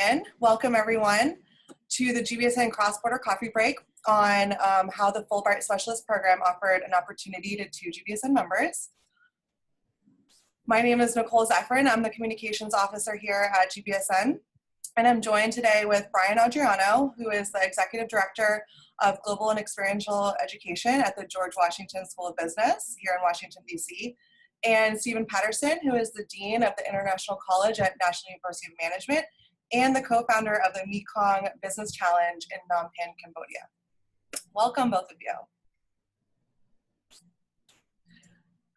Brian. Welcome everyone to the GBSN Cross-Border Coffee Break on how the Fulbright Specialist Program offered an opportunity to 2 GBSN members. My name is Nicole Zephyrin. I'm the Communications Officer here at GBSN. And I'm joined today with Bryan Andriano, who is the Executive Director of Global and Experiential Education at the George Washington School of Business here in Washington, D.C., and Stephen Paterson, who is the Dean of the International College at National University of Management and the co-founder of the Mekong Business Challenge in Phnom Penh, Cambodia. Welcome, both of you.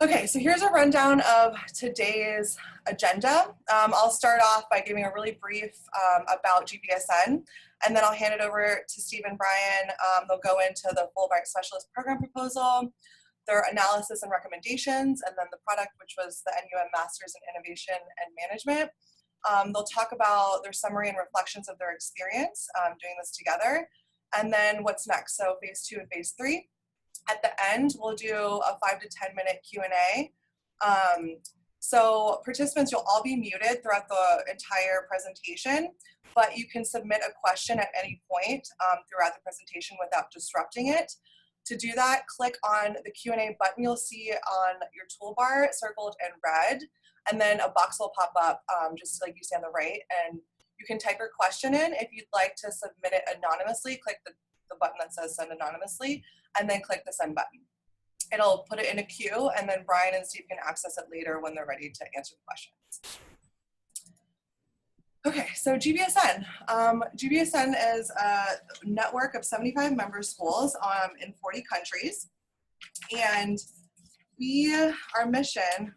Okay, so here's a rundown of today's agenda. I'll start off by giving a really brief about GBSN, and then I'll hand it over to Steve and Brian. They'll go into the Fulbright Specialist Program proposal, their analysis and recommendations, and then the product, which was the NUM Masters in Innovation and Management. They'll talk about their summary and reflections of their experience doing this together, and then what's next, so phase 2 and phase 3. At the end, we'll do a 5 to 10 minute Q&A. So participants, you'll all be muted throughout the entire presentation, but you can submit a question at any point throughout the presentation without disrupting it. To do that, click on the Q&A button you'll see on your toolbar circled in red, and then a box will pop up just like you see on the right, and you can type your question in. If you'd like to submit it anonymously, click the button that says send anonymously, and then click the send button. It'll put it in a queue, and then Brian and Steve can access it later when they're ready to answer the questions. Okay, so GBSN. GBSN is a network of 75 member schools in 40 countries. And our mission,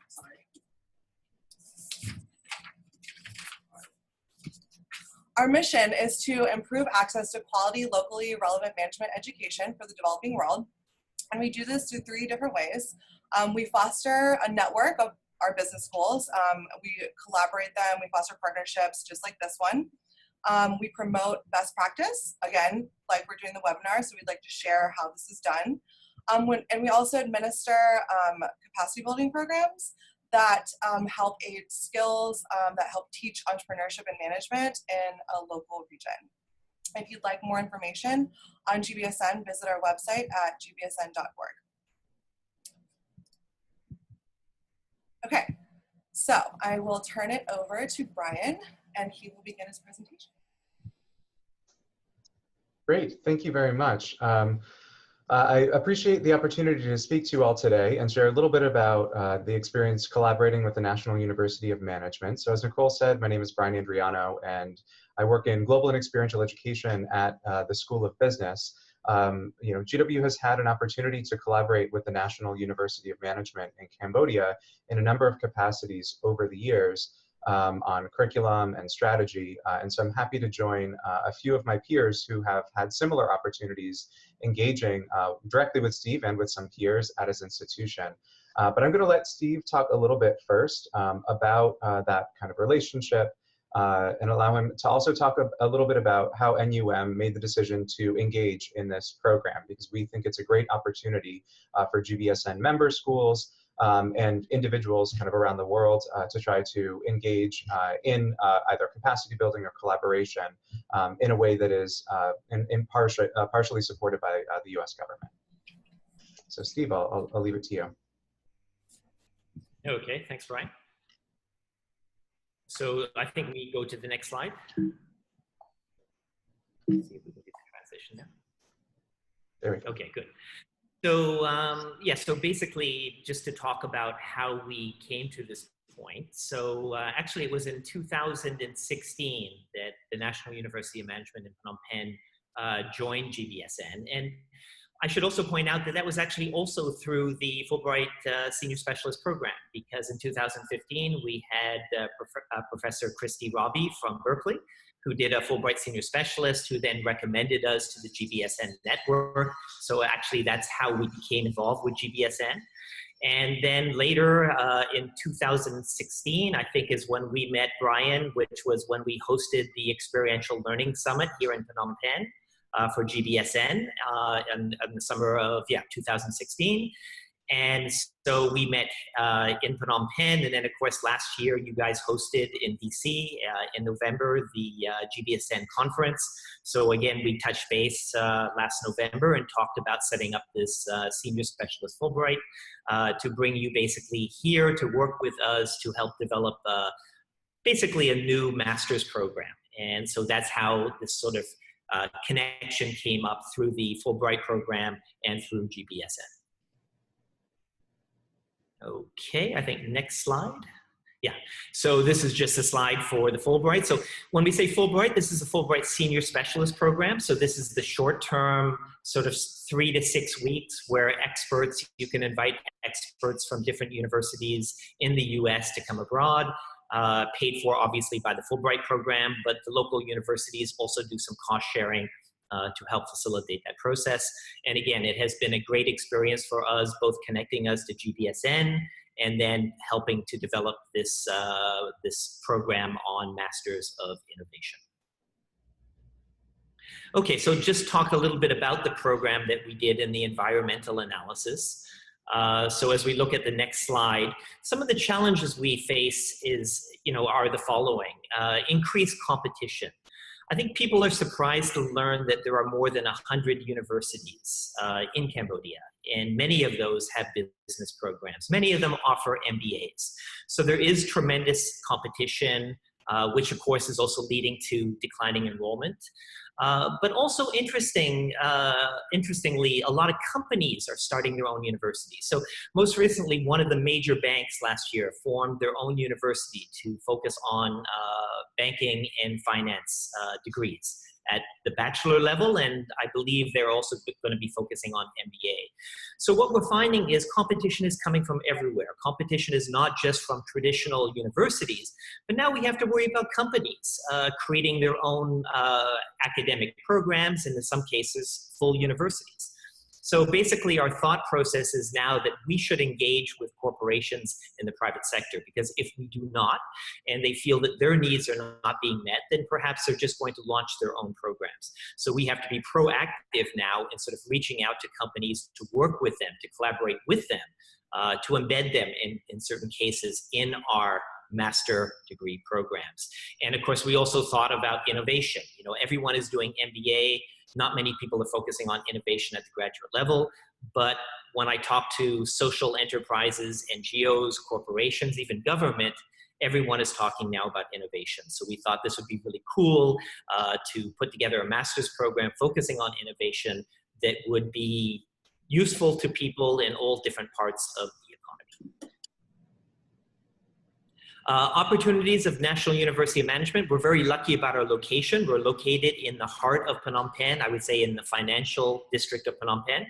Our mission is to improve access to quality, locally relevant management education for the developing world. And we do this through 3 different ways. We foster a network of our business schools. We collaborate them, we foster partnerships just like this one. We promote best practice, again, like we're doing the webinar, so we'd like to share how this is done. And we also administer capacity building programs that help aid skills, that help teach entrepreneurship and management in a local region. If you'd like more information on GBSN, visit our website at gbsn.org. Okay, so I will turn it over to Brian, and he will begin his presentation. Great, thank you very much. I appreciate the opportunity to speak to you all today and share a little bit about the experience collaborating with the National University of Management. So as Nicole said, my name is Bryan Andriano, and I work in global and experiential education at the School of Business. GW has had an opportunity to collaborate with the National University of Management in Cambodia in a number of capacities over the years on curriculum and strategy. And so I'm happy to join a few of my peers who have had similar opportunities engaging directly with Steve and with some peers at his institution. But I'm going to let Steve talk a little bit first about that kind of relationship and allow him to also talk a little bit about how NUM made the decision to engage in this program, because we think it's a great opportunity for GBSN member schools and individuals kind of around the world to try to engage in either capacity building or collaboration in a way that is partially supported by the US government. So Steve, I'll leave it to you. Okay, thanks, Brian. So I think we go to the next slide. Let's see if we can get the transition there. There we go. Okay, good. So yeah, so basically just to talk about how we came to this point. So actually it was in 2016 that the National University of Management in Phnom Penh joined GBSN. And I should also point out that that was actually also through the Fulbright Senior Specialist Program, because in 2015 we had Professor Christy Robbie from Berkeley, who did a Fulbright Senior Specialist, who then recommended us to the GBSN network. So actually that's how we became involved with GBSN. And then later in 2016, I think is when we met Brian, which was when we hosted the Experiential Learning Summit here in Phnom Penh for GBSN in the summer of 2016. And so we met in Phnom Penh, and then of course last year you guys hosted in DC in November the GBSN conference. So again, we touched base last November and talked about setting up this Senior Specialist Fulbright to bring you basically here to work with us to help develop basically a new master's program. And so that's how this sort of connection came up through the Fulbright program and through GBSN. Okay, I think next slide. Yeah, so this is just a slide for the Fulbright. So when we say Fulbright, this is a Fulbright Senior Specialist Program. So this is the short-term, sort of 3 to 6 weeks where experts, you can invite experts from different universities in the US to come abroad, paid for obviously by the Fulbright program, but the local universities also do some cost sharing to help facilitate that process. And again, it has been a great experience for us, both connecting us to GBSN and then helping to develop this, this program on Masters of Innovation. Okay, so just talk a little bit about the program that we did in the environmental analysis. So as we look at the next slide, some of the challenges we face are the following. Increased competition. I think people are surprised to learn that there are more than 100 universities in Cambodia, and many of those have business programs. Many of them offer MBAs. So there is tremendous competition, which of course is also leading to declining enrollment. But also interestingly, a lot of companies are starting their own universities. So most recently, one of the major banks last year formed their own university to focus on banking and finance degrees at the bachelor level, and I believe they're also going to be focusing on MBA. So what we're finding is competition is coming from everywhere. Competition is not just from traditional universities, but now we have to worry about companies creating their own academic programs, and in some cases, full universities. So basically our thought process is now that we should engage with corporations in the private sector, because if we do not, and they feel that their needs are not being met, then perhaps they're just going to launch their own programs. So we have to be proactive now in sort of reaching out to companies to work with them, to collaborate with them, to embed them in certain cases in our master degree programs. And of course, we also thought about innovation. You know, everyone is doing MBA. Not many people are focusing on innovation at the graduate level, but when I talk to social enterprises, NGOs, corporations, even government, everyone is talking now about innovation. So we thought this would be really cool to put together a master's program focusing on innovation that would be useful to people in all different parts of the economy. Opportunities of National University of Management. We're very lucky about our location. We're located in the heart of Phnom Penh, I would say in the financial district of Phnom Penh.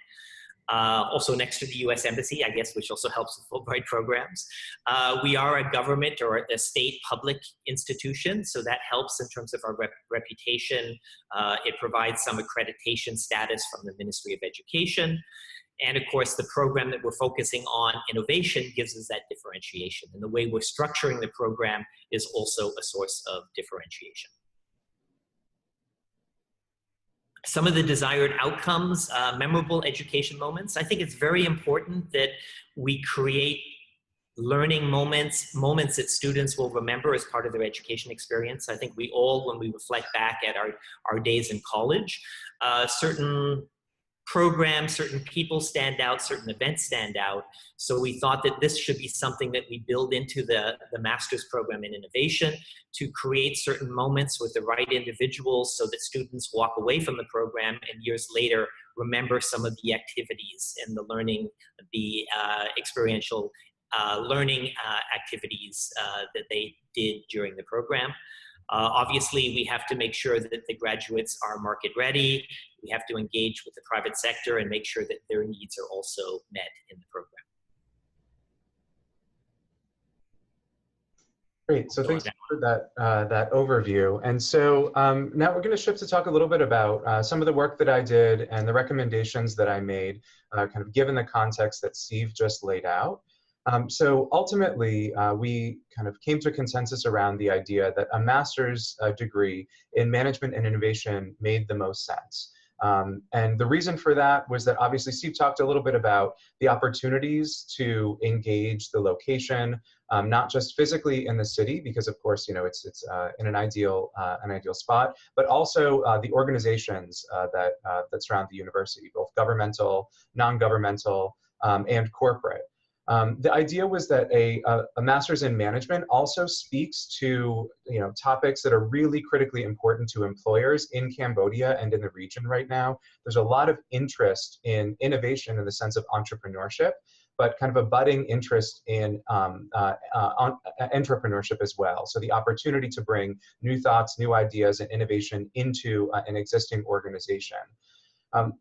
Also next to the US Embassy, I guess, which also helps with Fulbright programs. We are a government or a state public institution, so that helps in terms of our reputation. It provides some accreditation status from the Ministry of Education. And of course, the program that we're focusing on, innovation, gives us that differentiation. And the way we're structuring the program is also a source of differentiation. Some of the desired outcomes, memorable education moments. I think it's very important that we create learning moments that students will remember as part of their education experience. I think we all, when we reflect back at our days in college, certain programs, certain people stand out, certain events stand out. So we thought that this should be something that we build into the master's program in innovation to create certain moments with the right individuals so that students walk away from the program and years later remember some of the activities and the learning, the experiential learning activities that they did during the program. Obviously, we have to make sure that the graduates are market ready. We have to engage with the private sector and make sure that their needs are also met in the program. Great, so thanks for that overview. And so now we're going to shift to talk a little bit about some of the work that I did and the recommendations that I made, kind of given the context that Steve just laid out. So ultimately, we kind of came to a consensus around the idea that a master's degree in management and innovation made the most sense. And the reason for that was that obviously Steve talked a little bit about the opportunities to engage the location, not just physically in the city, because of course, you know, it's in an ideal spot, but also the organizations that surround the university, both governmental, non-governmental, and corporate. The idea was that a master's in management also speaks to, you know, topics that are really critically important to employers in Cambodia and in the region right now. There's a lot of interest in innovation in the sense of entrepreneurship, but kind of a budding interest in entrepreneurship as well. So the opportunity to bring new thoughts, new ideas, and innovation into an existing organization.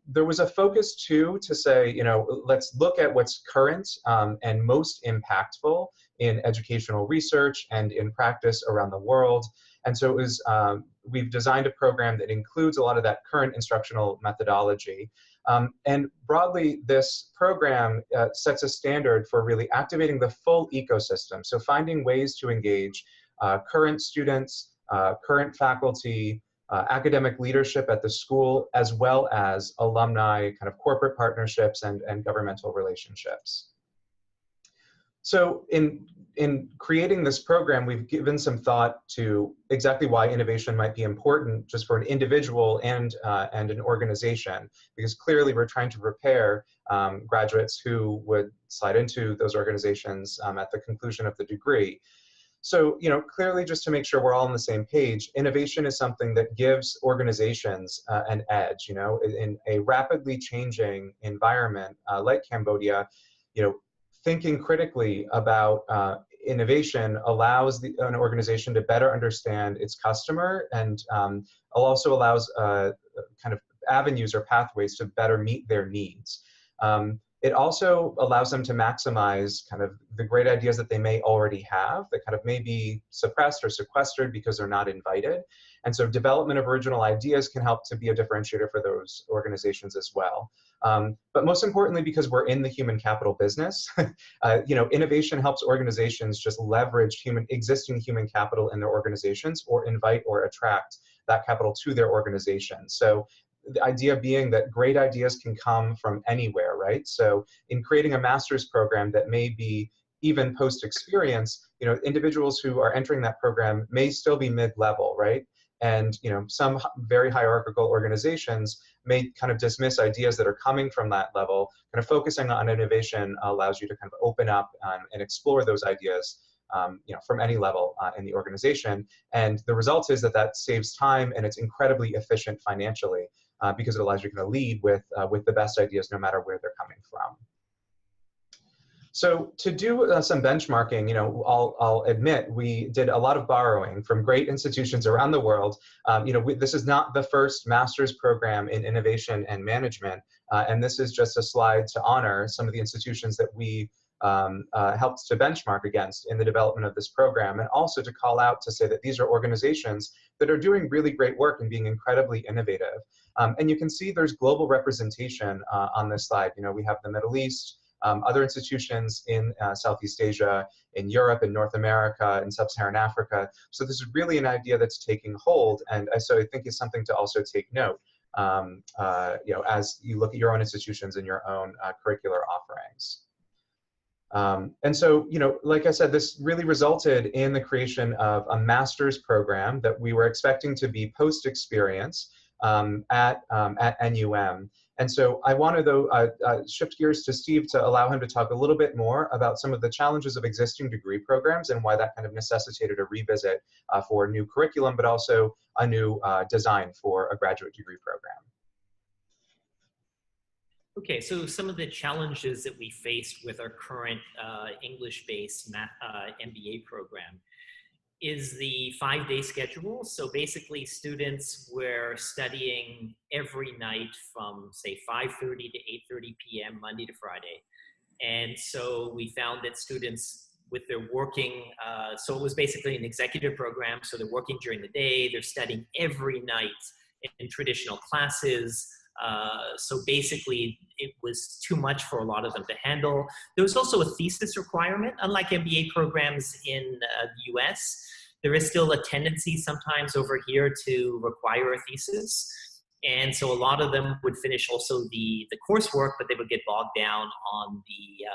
There was a focus too to say, you know, let's look at what's current and most impactful in educational research and in practice around the world. And so it was, we've designed a program that includes a lot of that current instructional methodology. And broadly, this program sets a standard for really activating the full ecosystem. So finding ways to engage current students, current faculty, academic leadership at the school, as well as alumni, kind of corporate partnerships and governmental relationships. So in creating this program, we've given some thought to exactly why innovation might be important just for an individual and an organization, because clearly we're trying to prepare graduates who would slide into those organizations at the conclusion of the degree. So, you know, clearly just to make sure we're all on the same page, innovation is something that gives organizations an edge, you know, in a rapidly changing environment like Cambodia. You know, thinking critically about innovation allows an organization to better understand its customer, and also allows kind of avenues or pathways to better meet their needs. It also allows them to maximize kind of the great ideas that they may already have that kind of may be suppressed or sequestered because they're not invited. And so development of original ideas can help to be a differentiator for those organizations as well. But most importantly, because we're in the human capital business, you know, innovation helps organizations just leverage existing human capital in their organizations, or invite or attract that capital to their organization. So the idea being that great ideas can come from anywhere, right? So in creating a master's program that may be even post-experience, you know, individuals who are entering that program may still be mid-level, right? And, you know, some very hierarchical organizations may kind of dismiss ideas that are coming from that level. Kind of focusing on innovation allows you to kind of open up and explore those ideas, you know, from any level in the organization. And the result is that saves time, and it's incredibly efficient financially. Because it allows you to kind of lead with the best ideas, no matter where they're coming from. So to do some benchmarking, you know, I'll admit we did a lot of borrowing from great institutions around the world. You know, this is not the first master's program in innovation and management, and this is just a slide to honor some of the institutions that we helped to benchmark against in the development of this program, and also to call out to say that these are organizations that are doing really great work and being incredibly innovative. And you can see there's global representation on this slide. You know, we have the Middle East, other institutions in Southeast Asia, in Europe, in North America, in Sub-Saharan Africa. So this is really an idea that's taking hold, and so I think is something to also take note, you know, as you look at your own institutions and your own curricular offerings. And so, you know, like I said, this really resulted in the creation of a master's program that we were expecting to be post-experience at NUM. And so I want to, though, shift gears to Steve to allow him to talk a little bit more about some of the challenges of existing degree programs and why that kind of necessitated a revisit for new curriculum, but also a new design for a graduate degree program. Okay, so some of the challenges that we faced with our current English-based MBA program is the 5-day schedule. So basically students were studying every night from say 5:30 to 8:30 p.m. Monday to Friday. And so we found that students with their working, so it was basically an executive program. So they're working during the day, they're studying every night in traditional classes. So basically it was too much for a lot of them to handle. There was also a thesis requirement. Unlike MBA programs in the US, there is still a tendency sometimes over here to require a thesis. And so a lot of them would finish also the coursework, but they would get bogged down on the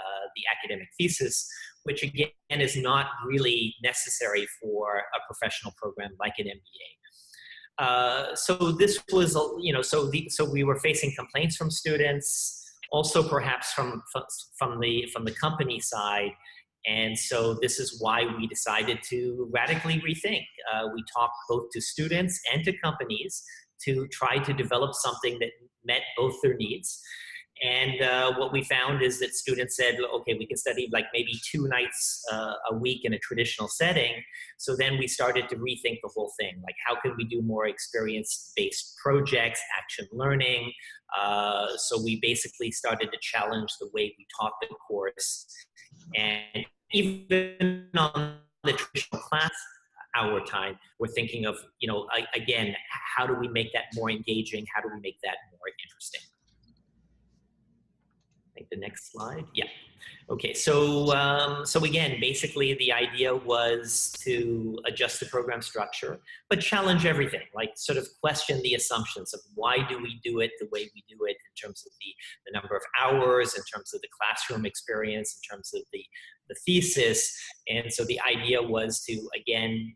academic thesis, which again is not really necessary for a professional program like an MBA. So this was, so we were facing complaints from students, also perhaps from the company side. And so this is why we decided to radically rethink. We talked both to students and to companies to try to develop something that met both their needs. And what we found is that students said, okay, we can study like maybe 2 nights a week in a traditional setting. So then we started to rethink the whole thing. Like, how can we do more experience-based projects, action learning? So we basically started to challenge the way we taught the course. And even on the traditional class hour time, we're thinking of, again, how do we make that more engaging? How do we make that more interesting? I think the next slide. Yeah. Okay. So again, basically the idea was to adjust the program structure, but challenge everything, like sort of question the assumptions of why do we do it the way we do it in terms of the number of hours, in terms of the classroom experience, in terms of the thesis. And so the idea was to, again,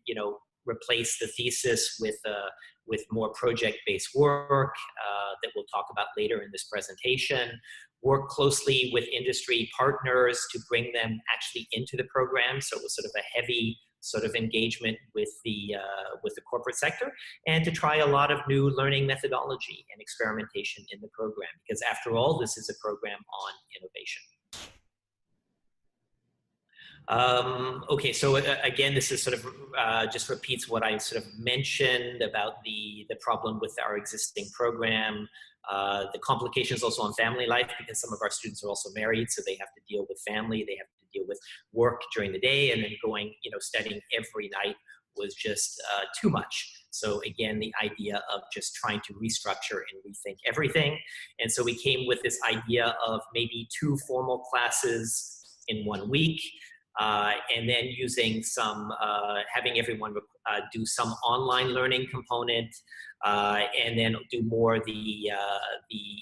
replace the thesis with more project-based work that we'll talk about later in this presentation. Work closely with industry partners to bring them actually into the program. So it was sort of a heavy sort of engagement with the corporate sector, and to try a lot of new learning methodology and experimentation in the program, because after all, this is a program on innovation. Okay, so again, this is sort of just repeats what I sort of mentioned about the problem with our existing program. The complications also on family life, because some of our students are also married, so they have to deal with family, they have to deal with work during the day, and then going, studying every night was just too much. So again, the idea of just trying to restructure and rethink everything. And so we came with this idea of maybe 2 formal classes in 1 week, and then using some, having everyone do some online learning component, and then do more the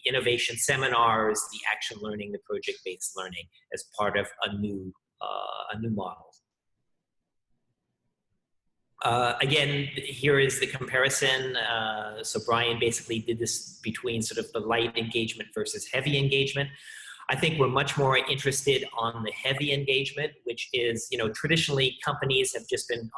innovation seminars, the action learning, the project-based learning as part of a new model. Again, here is the comparison. So Bryan basically did this between sort of the light engagement versus heavy engagement. I think we're much more interested on the heavy engagement, which is, traditionally companies have just been,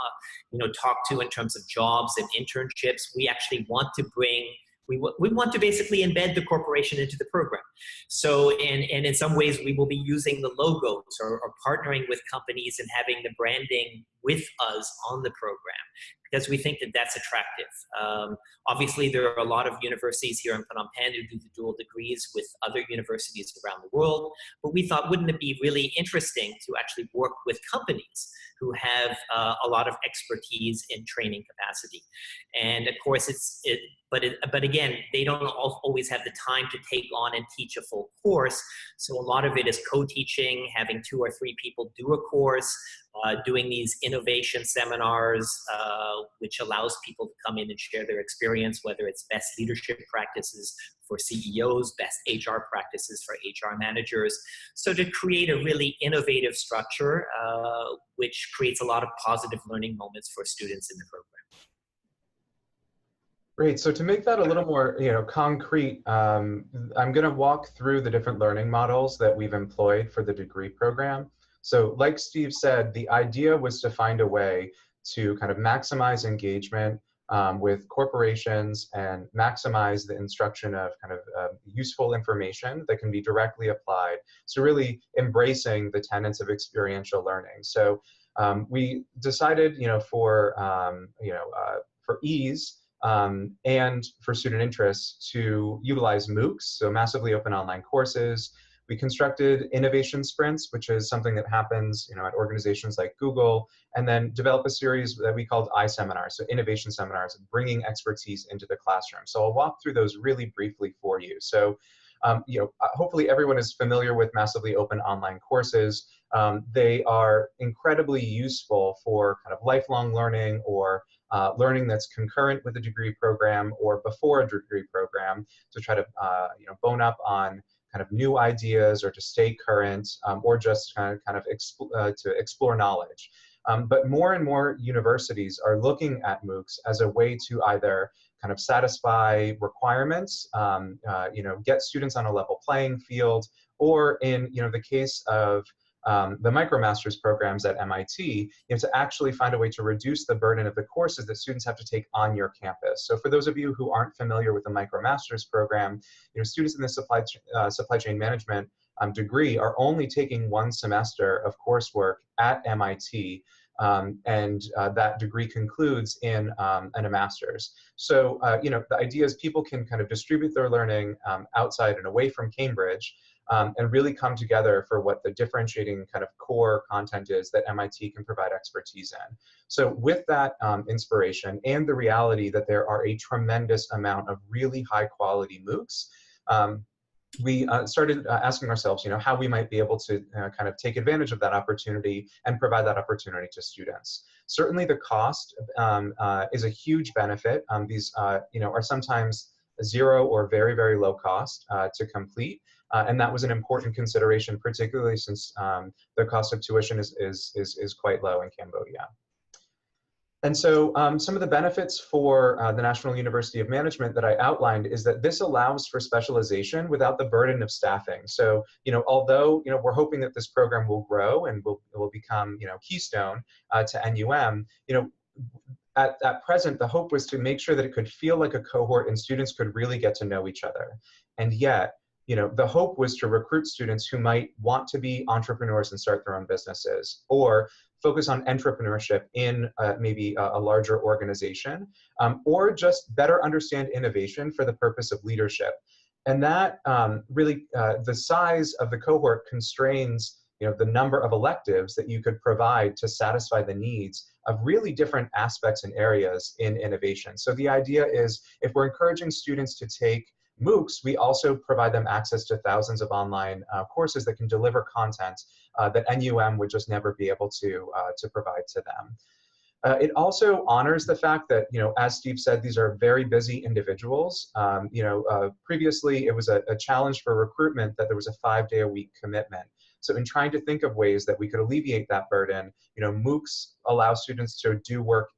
talked to in terms of jobs and internships. We actually want to bring, we want to basically embed the corporation into the program. So, and in some ways we will be using the logos or partnering with companies and having the branding with us on the program, because we think that that's attractive. Obviously, there are a lot of universities here in Phnom Penh who do the dual degrees with other universities around the world, but we thought, wouldn't it be really interesting to actually work with companies who have a lot of expertise in training capacity? And of course, but again, they don't always have the time to take on and teach a full course. So a lot of it is co-teaching, having 2 or 3 people do a course, doing these innovation seminars, which allows people to come in and share their experience, whether it's best leadership practices for CEOs, best HR practices for HR managers. So to create a really innovative structure, which creates a lot of positive learning moments for students in the program. Great. So to make that a little more, concrete, I'm going to walk through the different learning models that we've employed for the degree program. So like Steve said, the idea was to find a way to kind of maximize engagement with corporations and maximize the instruction of kind of useful information that can be directly applied. So really embracing the tenets of experiential learning. So we decided, for ease, and for student interest, to utilize MOOCs, so massively open online courses. We constructed innovation sprints, which is something that happens at organizations like Google, and then develop a series that we called iSeminars, so innovation seminars, bringing expertise into the classroom. So I'll walk through those really briefly for you. So hopefully everyone is familiar with massively open online courses. They are incredibly useful for kind of lifelong learning or learning that's concurrent with a degree program or before a degree program to try to bone up on kind of new ideas or to stay current, or just to explore knowledge. But more and more universities are looking at MOOCs as a way to either kind of satisfy requirements, get students on a level playing field, or in the case of the MicroMasters programs at MIT, to actually find a way to reduce the burden of the courses that students have to take on your campus. So for those of you who aren't familiar with the MicroMasters program, students in the supply chain management degree are only taking one semester of coursework at MIT, and that degree concludes in a master's. So the idea is people can kind of distribute their learning outside and away from Cambridge, and really come together for what the differentiating kind of core content is that MIT can provide expertise in. So with that inspiration and the reality that there are a tremendous amount of really high quality MOOCs, we started asking ourselves, how we might be able to kind of take advantage of that opportunity and provide that opportunity to students. Certainly the cost is a huge benefit. These are sometimes zero or very, very low cost to complete. And that was an important consideration, particularly since the cost of tuition is quite low in Cambodia. And so some of the benefits for the National University of Management that I outlined is that this allows for specialization without the burden of staffing. So, although, we're hoping that this program will grow and will become, keystone to NUM, at present, the hope was to make sure that it could feel like a cohort and students could really get to know each other. And yet, the hope was to recruit students who might want to be entrepreneurs and start their own businesses, or focus on entrepreneurship in maybe a larger organization, or just better understand innovation for the purpose of leadership. And that really, the size of the cohort constrains the number of electives that you could provide to satisfy the needs of really different aspects and areas in innovation. So the idea is, if we're encouraging students to take MOOCs, we also provide them access to thousands of online courses that can deliver content that NUM would just never be able to provide to them. It also honors the fact that, as Steve said, these are very busy individuals. Previously, it was a challenge for recruitment that there was a 5-day-a-week commitment. So in trying to think of ways that we could alleviate that burden, MOOCs allow students to do work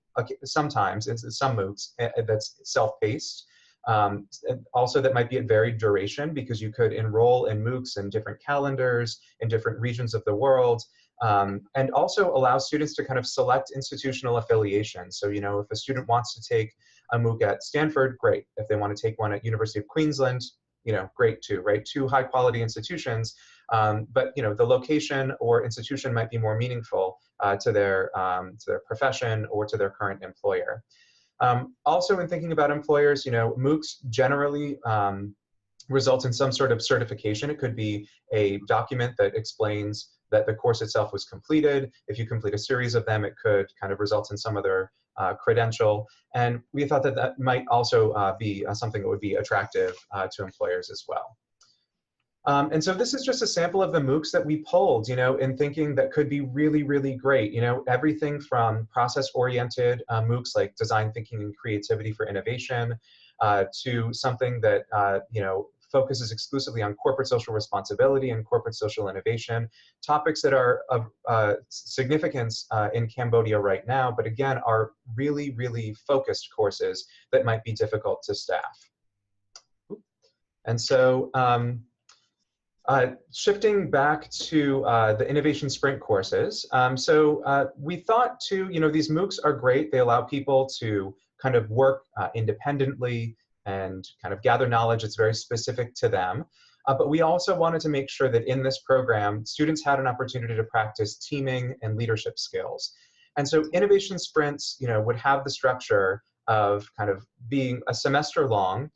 sometimes, in some MOOCs, that's self-paced. Also, that might be at varied duration, because you could enroll in MOOCs in different calendars in different regions of the world, and also allow students to kind of select institutional affiliation. So, if a student wants to take a MOOC at Stanford, great. If they want to take one at University of Queensland, great too, right? Two high quality institutions, but the location or institution might be more meaningful to their profession or to their current employer. Also, in thinking about employers, MOOCs generally result in some sort of certification. It could be a document that explains that the course itself was completed. If you complete a series of them, it could kind of result in some other credential. And we thought that that might also be something that would be attractive to employers as well. And so this is just a sample of the MOOCs that we pulled, in thinking that could be really, really great. Everything from process-oriented MOOCs like design thinking and creativity for innovation, to something that, focuses exclusively on corporate social responsibility and corporate social innovation, topics that are of significance in Cambodia right now, but again, are really, really focused courses that might be difficult to staff. And so, shifting back to the Innovation Sprint courses. We thought too, these MOOCs are great. They allow people to kind of work independently and kind of gather knowledge that's very specific to them. But we also wanted to make sure that in this program, students had an opportunity to practice teaming and leadership skills. And so Innovation Sprints, would have the structure of kind of being a semester long,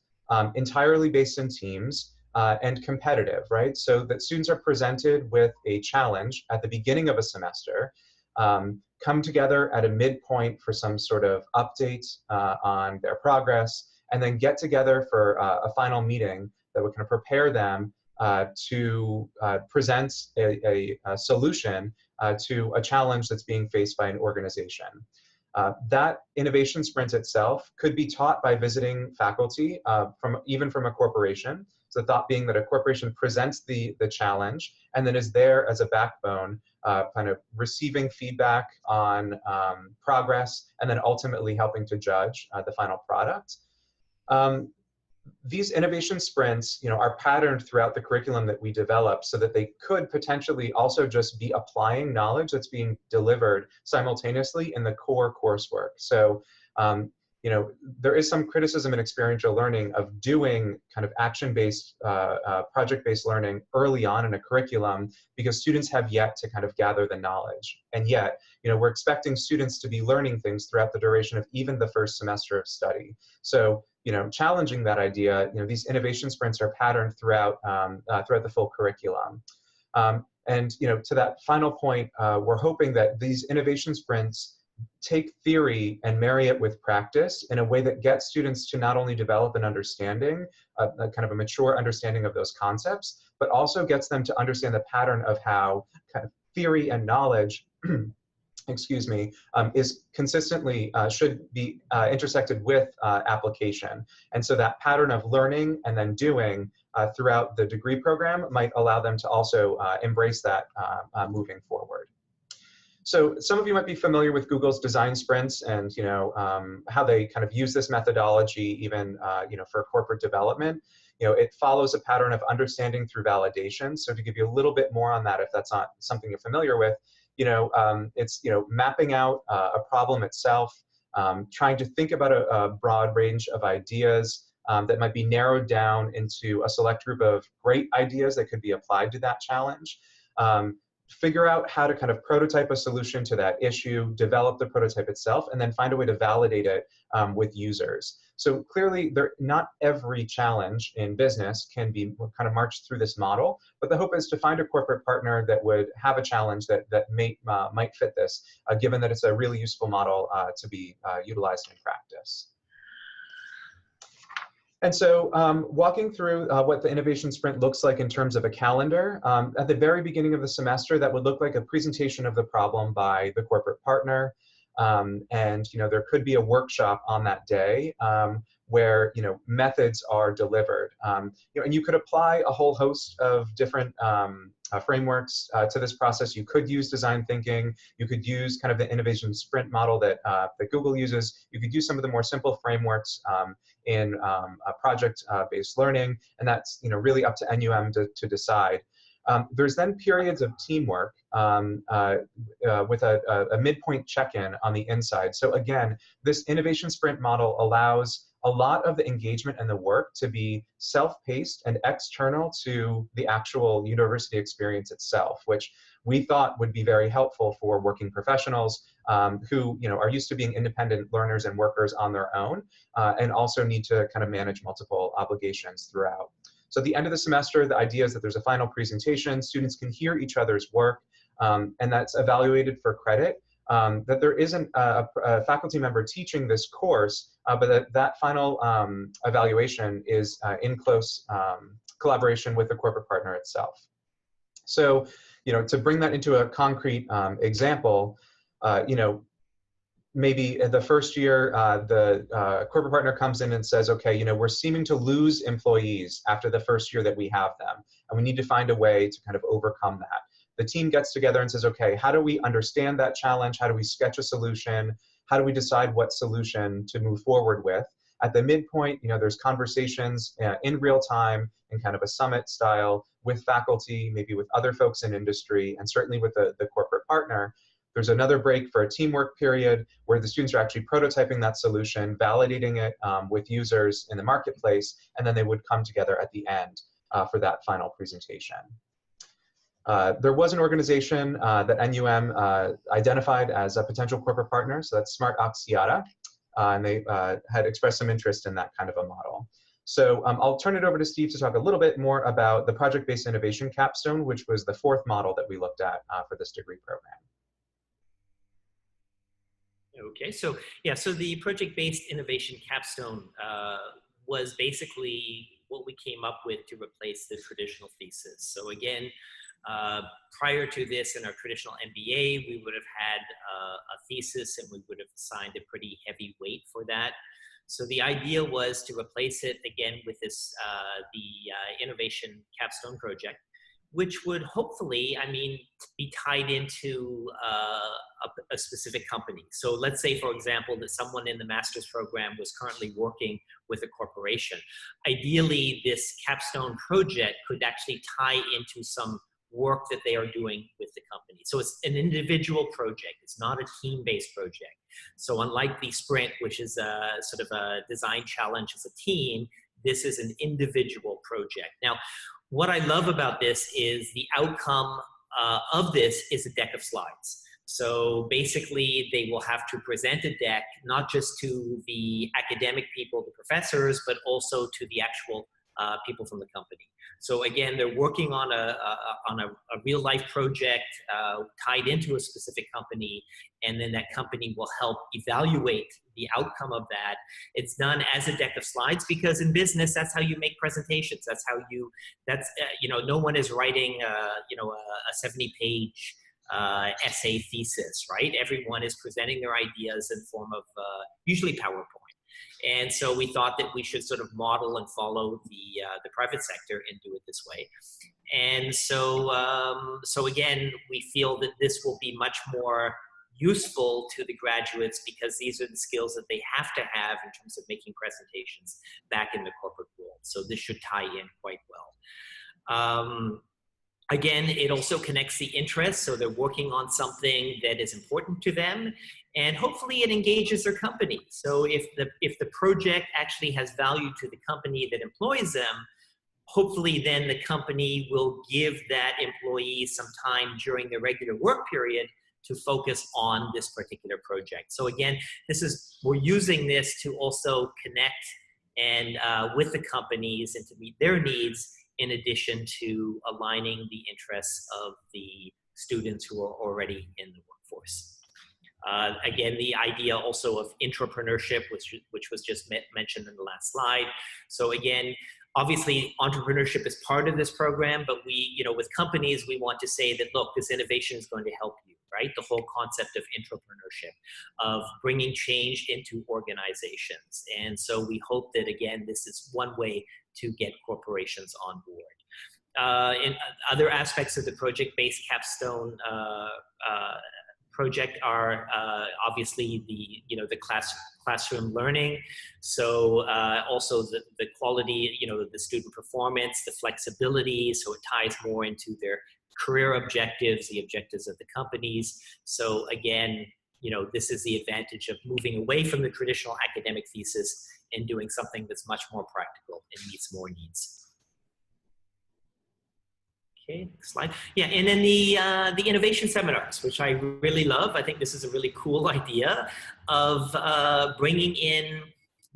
entirely based in teams, and competitive, right? So that students are presented with a challenge at the beginning of a semester, come together at a midpoint for some sort of update on their progress, and then get together for a final meeting that would kind of prepare them to present a solution to a challenge that's being faced by an organization. That innovation sprint itself could be taught by visiting faculty even from a corporation. So the thought being that a corporation presents the challenge and then is there as a backbone, kind of receiving feedback on progress and then ultimately helping to judge the final product. These innovation sprints, are patterned throughout the curriculum that we develop so that they could potentially also just be applying knowledge that's being delivered simultaneously in the core coursework. So, there is some criticism in experiential learning of doing kind of action-based, project-based learning early on in a curriculum because students have yet to kind of gather the knowledge. And yet, we're expecting students to be learning things throughout the duration of even the first semester of study. So, challenging that idea, these innovation sprints are patterned throughout throughout the full curriculum. And to that final point, we're hoping that these innovation sprints take theory and marry it with practice in a way that gets students to not only develop an understanding, a kind of a mature understanding of those concepts, but also gets them to understand the pattern of how kind of theory and knowledge excuse me, is consistently, should be intersected with application. And so that pattern of learning and then doing throughout the degree program might allow them to also embrace that moving forward. So some of you might be familiar with Google's design sprints and how they kind of use this methodology even for corporate development. It follows a pattern of understanding through validation. So to give you a little bit more on that, if that's not something you're familiar with, it's mapping out a problem itself, trying to think about a broad range of ideas that might be narrowed down into a select group of great ideas that could be applied to that challenge. Figure out how to kind of prototype a solution to that issue, develop the prototype itself, and then find a way to validate it with users. So clearly, not every challenge in business can be kind of marched through this model, but the hope is to find a corporate partner that would have a challenge that might fit this, given that it's a really useful model to be utilized in practice. And so walking through what the innovation sprint looks like in terms of a calendar, at the very beginning of the semester, that would look like a presentation of the problem by the corporate partner. And there could be a workshop on that day where methods are delivered. And you could apply a whole host of different frameworks to this process. You could use design thinking. You could use kind of the innovation sprint model that Google uses. You could use some of the more simple frameworks in project-based learning, and that's really up to NUM to decide. There's then periods of teamwork with a midpoint check-in on the inside. So again, this innovation sprint model allows a lot of the engagement and the work to be self-paced and external to the actual university experience itself, which we thought would be very helpful for working professionals who are used to being independent learners and workers on their own and also need to kind of manage multiple obligations throughout. So at the end of the semester, the idea is that there's a final presentation, students can hear each other's work, and that's evaluated for credit. That there isn't a faculty member teaching this course, but that final evaluation is in close collaboration with the corporate partner itself. So, to bring that into a concrete example, maybe the first year, the corporate partner comes in and says, okay, we're seeming to lose employees after the first year that we have them, and we need to find a way to kind of overcome that. The team gets together and says, okay, how do we understand that challenge? How do we sketch a solution? How do we decide what solution to move forward with? At the midpoint, there's conversations in real time in kind of a summit style with faculty, maybe with other folks in industry, and certainly with the corporate partner. There's another break for a teamwork period where the students are actually prototyping that solution, validating it with users in the marketplace, and then they would come together at the end for that final presentation. There was an organization that NUM identified as a potential corporate partner, so that's Smart Axiata, and they had expressed some interest in that kind of a model. So I'll turn it over to Steve to talk a little bit more about the project-based innovation capstone, which was the fourth model that we looked at for this degree program. Okay, so yeah, so the project-based innovation capstone was basically what we came up with to replace the traditional thesis. So again, Prior to this, in our traditional MBA, we would have had a thesis, and we would have assigned a pretty heavy weight for that. So the idea was to replace it again with this, the Innovation Capstone project, which would hopefully, I mean, be tied into a specific company. So let's say, for example, that someone in the master's program was currently working with a corporation. Ideally, this capstone project could actually tie into some work that they are doing with the company. So it's an individual project. It's not a team-based project. So unlike the sprint, which is a sort of a design challenge as a team, this is an individual project. Now, what I love about this is the outcome of this is a deck of slides. So basically, they will have to present a deck, not just to the academic people, the professors, but also to the actual people from the company. So again, they're working on a real life project tied into a specific company, and then that company will help evaluate the outcome of that. It's done as a deck of slides because in business, that's how you make presentations. That's how you, you know, no one is writing, you know, a 70-page essay thesis, right? Everyone is presenting their ideas in form of usually PowerPoint. And so we thought that we should sort of model and follow the private sector and do it this way. And so, so again, we feel that this will be much more useful to the graduates because these are the skills that they have to have in terms of making presentations back in the corporate world. So this should tie in quite well. Again, it also connects the interests, so they're working on something that is important to them, and hopefully it engages their company. So if the project actually has value to the company that employs them, hopefully then the company will give that employee some time during their regular work period to focus on this particular project. So again, we're using this to also connect and with the companies and to meet their needs, in addition to aligning the interests of the students who are already in the workforce. Again, the idea also of intrapreneurship, which was just mentioned in the last slide. So again, obviously entrepreneurship is part of this program, but we, you know, with companies, we want to say that, look, this innovation is going to help you, right? The whole concept of intrapreneurship, of bringing change into organizations. And so we hope that, again, this is one way to get corporations on board. In other aspects of the project-based capstone project are obviously the classroom learning. So also the quality, you know, the student performance, the flexibility. So it ties more into their career objectives, the objectives of the companies. So again, you know, this is the advantage of moving away from the traditional academic thesis and doing something that's much more practical and meets more needs. Okay, next slide. Yeah, and then the innovation seminars, which I really love. I think this is a really cool idea of bringing in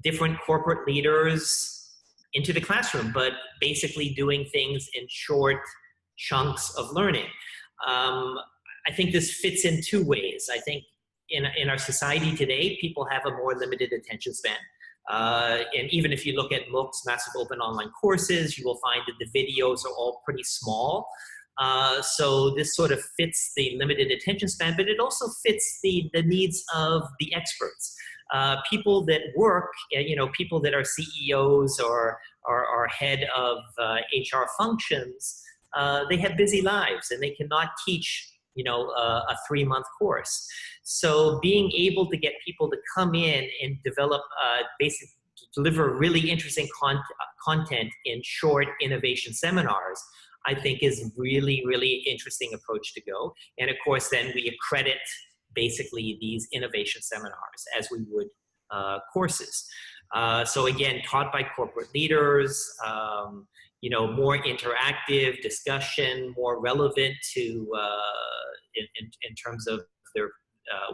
different corporate leaders into the classroom, but basically doing things in short chunks of learning. I think this fits in two ways. I think in our society today, people have a more limited attention span. And even if you look at MOOCs, massive open online courses, you will find that the videos are all pretty small. So this sort of fits the limited attention span, but it also fits the needs of the experts. People that work, you know, people that are CEOs or head of HR functions, they have busy lives and they cannot teach, you know, a 3-month course. So being able to get people to come in and develop, basically deliver really interesting content in short innovation seminars, I think is really, really interesting approach to go. And of course, then we accredit basically these innovation seminars as we would courses. So again, taught by corporate leaders, you know, more interactive discussion, more relevant to in terms of their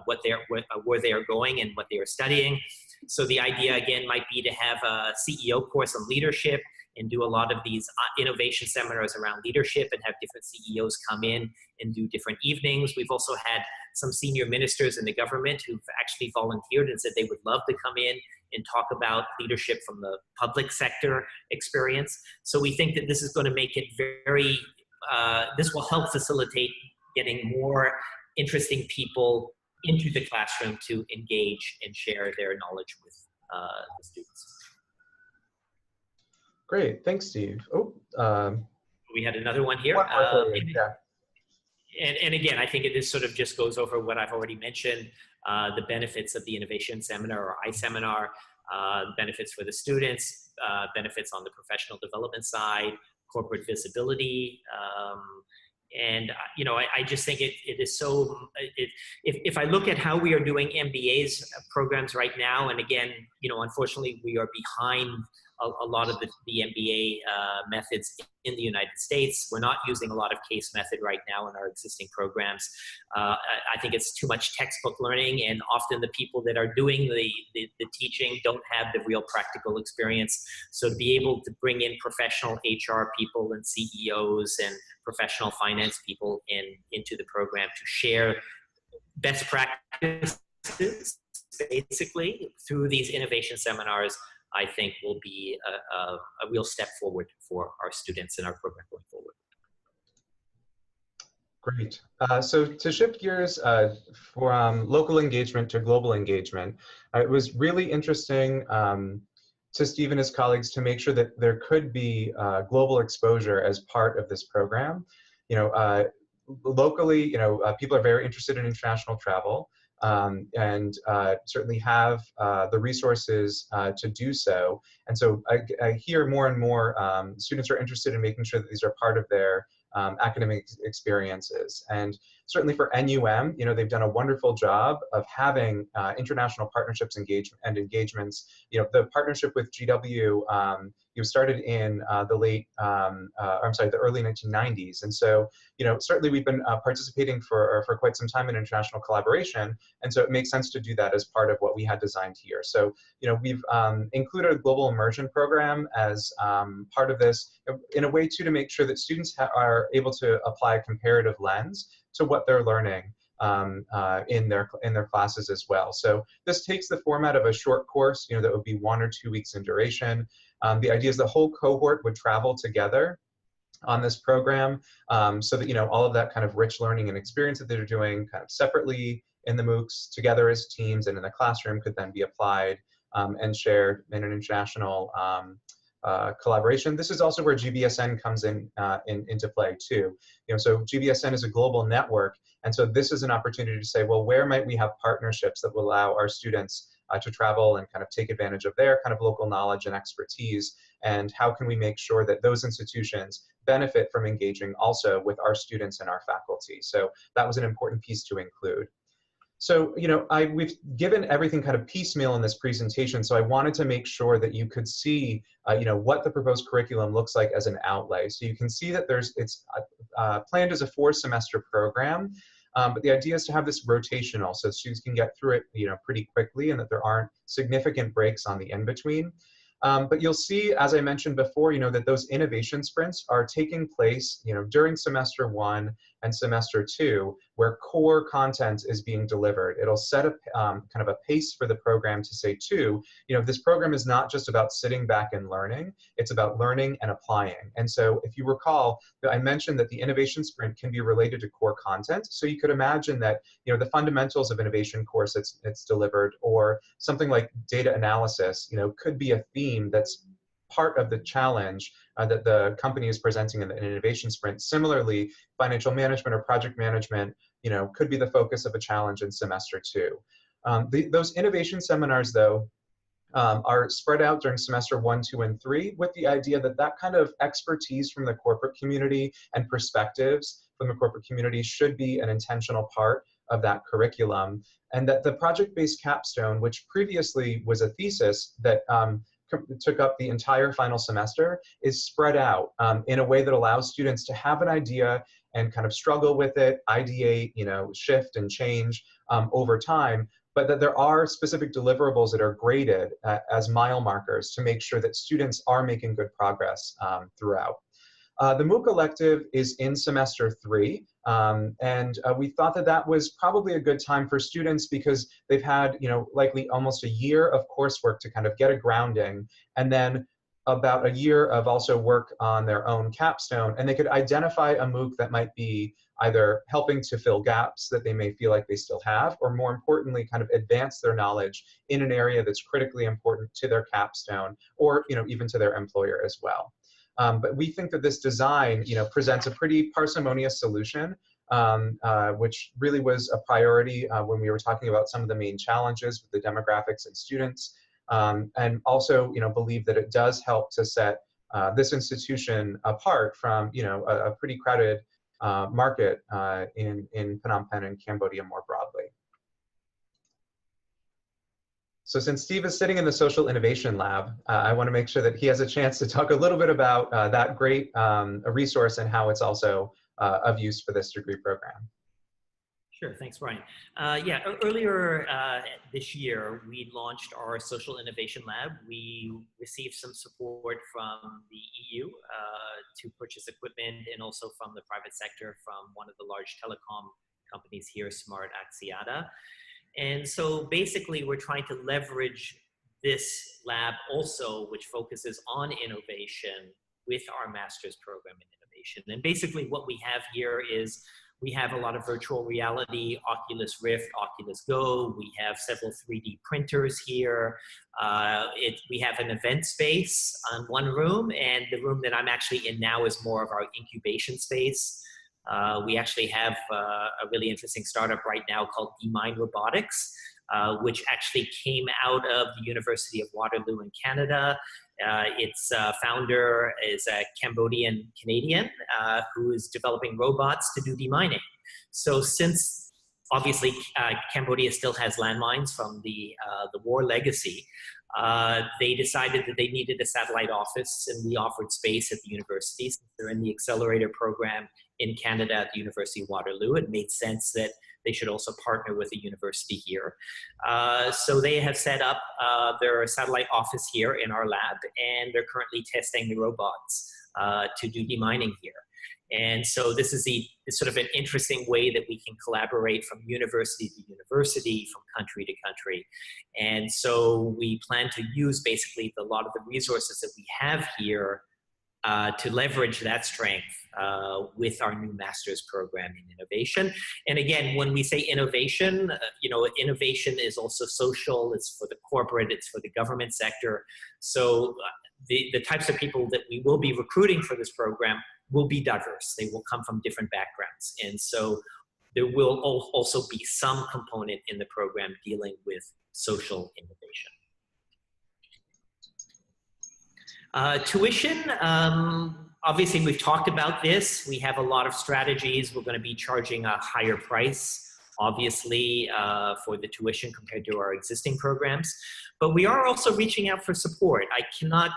where they are going and what they are studying. So the idea again might be to have a CEO course on leadership and do a lot of these innovation seminars around leadership and have different CEOs come in and do different evenings. We've also had some senior ministers in the government who've actually volunteered and said they would love to come in and talk about leadership from the public sector experience. So we think that this is going to make it very this will help facilitate getting more interesting people into the classroom to engage and share their knowledge with the students. Great, thanks, Steve. We had another one here. One more for you. And again, I think this sort of just goes over what I've already mentioned, the benefits of the innovation seminar or iSeminar, benefits for the students, benefits on the professional development side, corporate visibility. And you know, I just think it is so, if I look at how we are doing MBAs programs right now, and again, you know, unfortunately we are behind a lot of the MBA methods in the United States. We're not using a lot of case method right now in our existing programs. I think it's too much textbook learning, and often the people that are doing the teaching don't have the real practical experience. So to be able to bring in professional HR people and CEOs and professional finance people into the program to share best practices, basically, through these innovation seminars, I think will be a real step forward for our students in our program going forward. Great. So to shift gears from local engagement to global engagement, it was really interesting to Steve and his colleagues to make sure that there could be global exposure as part of this program. You know, locally, you know, people are very interested in international travel. And certainly have the resources to do so. And so I hear more and more students are interested in making sure that these are part of their academic experiences. And certainly for NUM, you know, they've done a wonderful job of having international partnerships and engagements. You know, the partnership with GW started in the early 1990s. And so, you know, certainly we've been participating for quite some time in international collaboration. And so it makes sense to do that as part of what we had designed here. So, you know, we've included a global immersion program as part of this in a way too to make sure that students are able to apply a comparative lens to what they're learning in their classes as well. So this takes the format of a short course, you know, that would be 1 or 2 weeks in duration. The idea is the whole cohort would travel together on this program so that, you know, all of that kind of rich learning and experience that they're doing kind of separately in the MOOCs together as teams and in the classroom could then be applied and shared in an international collaboration. This is also where GBSN comes into play too. You know, so GBSN is a global network, and so this is an opportunity to say, well, where might we have partnerships that will allow our students to travel and kind of take advantage of their kind of local knowledge and expertise, and how can we make sure that those institutions benefit from engaging also with our students and our faculty. So that was an important piece to include. So, you know, we've given everything kind of piecemeal in this presentation, so I wanted to make sure that you could see, you know, what the proposed curriculum looks like as an outlay. So you can see that it's planned as a 4-semester program, but the idea is to have this rotational so students can get through it, you know, pretty quickly and that there aren't significant breaks on the in-between. But you'll see, as I mentioned before, you know, that those innovation sprints are taking place, you know, during semester 1 and semester 2, where core content is being delivered. It'll set a kind of a pace for the program to say, too, you know, this program is not just about sitting back and learning, it's about learning and applying. And so if you recall, I mentioned that the innovation sprint can be related to core content. So you could imagine that, you know, the fundamentals of innovation course it's delivered, or something like data analysis, you know, could be a theme that's part of the challenge that the company is presenting in an innovation sprint. Similarly, financial management or project management, you know, could be the focus of a challenge in semester 2. Those innovation seminars, though, are spread out during semester 1, 2, and 3 with the idea that that kind of expertise from the corporate community and perspectives from the corporate community should be an intentional part of that curriculum, and that the project-based capstone, which previously was a thesis that took up the entire final semester, is spread out in a way that allows students to have an idea and kind of struggle with it, ideate, you know, shift and change over time, but that there are specific deliverables that are graded as mile markers to make sure that students are making good progress throughout. The MOOC elective is in semester 3, and we thought that that was probably a good time for students because they've had, you know, likely almost a year of coursework to kind of get a grounding, and then about a year of also work on their own capstone, and they could identify a MOOC that might be either helping to fill gaps that they may feel like they still have, or more importantly, kind of advance their knowledge in an area that's critically important to their capstone, or even to their employer as well. But we think that this design presents a pretty parsimonious solution, which really was a priority when we were talking about some of the main challenges with the demographics and students. And also, believe that it does help to set this institution apart from, a pretty crowded market in Phnom Penh and Cambodia more broadly. So since Steve is sitting in the Social Innovation Lab, I want to make sure that he has a chance to talk a little bit about that great resource and how it's also of use for this degree program. Sure, thanks, Brian. Yeah, earlier this year, we launched our Social Innovation Lab. We received some support from the EU to purchase equipment, and also from the private sector, from one of the large telecom companies here, Smart Axiata. And so basically, we're trying to leverage this lab also, which focuses on innovation, with our master's program in innovation. And basically what we have here is we have a lot of virtual reality, Oculus Rift, Oculus Go. We have several 3D printers here. We have an event space on one room, and the room that I'm actually in now is more of our incubation space. We actually have a really interesting startup right now called D-Mind Robotics, which actually came out of the University of Waterloo in Canada. Its founder is a Cambodian Canadian who is developing robots to do demining. So since obviously Cambodia still has landmines from the war legacy, they decided that they needed a satellite office, and we offered space at the university. Since they're in the accelerator program in Canada at the University of Waterloo, it made sense that they should also partner with a university here. So they have set up their satellite office here in our lab, and they're currently testing the robots to do demining here. And so this is sort of an interesting way that we can collaborate from university to university, from country to country. And so we plan to use basically a lot of the resources that we have here to leverage that strength with our new master's program in innovation. And again, when we say innovation, innovation is also social, it's for the corporate, it's for the government sector. So the types of people that we will be recruiting for this program will be diverse. They will come from different backgrounds. And so there will also be some component in the program dealing with social innovation. Tuition, obviously we've talked about this. We have a lot of strategies. We're going to be charging a higher price, obviously, for the tuition compared to our existing programs. But we are also reaching out for support. I cannot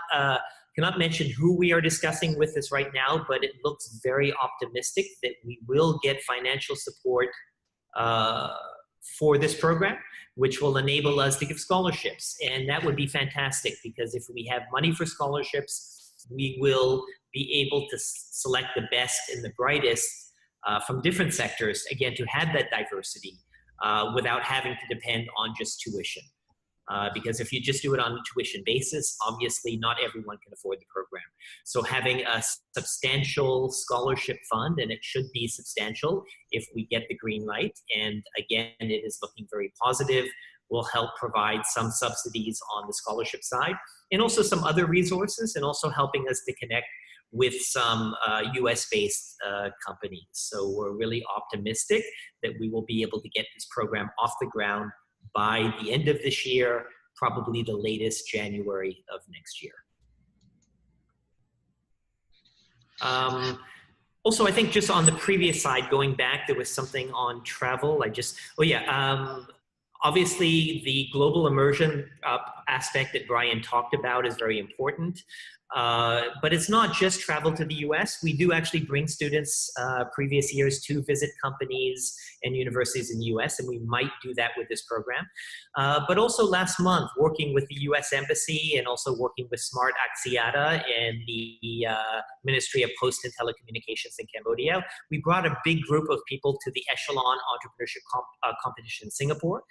mention who we are discussing with this right now, but it looks very optimistic that we will get financial support for this program, which will enable us to give scholarships. And that would be fantastic, because if we have money for scholarships, we will be able to select the best and the brightest from different sectors, again, to have that diversity without having to depend on just tuition. Because if you just do it on a tuition basis, obviously not everyone can afford the program. So having a substantial scholarship fund, and it should be substantial if we get the green light, and again, it is looking very positive, will help provide some subsidies on the scholarship side, and also some other resources, and also helping us to connect with some US-based companies. So we're really optimistic that we will be able to get this program off the ground by the end of this year, probably the latest January of next year. Also, I think just on the previous slide, going back, there was something on travel. Obviously the global immersion aspect that Brian talked about is very important. But it's not just travel to the US. We do actually bring students previous years to visit companies and universities in the US, and we might do that with this program. But also last month, working with the US Embassy and also working with Smart Axiata and the Ministry of Post and Telecommunications in Cambodia, we brought a big group of people to the Echelon Entrepreneurship Competition in Singapore.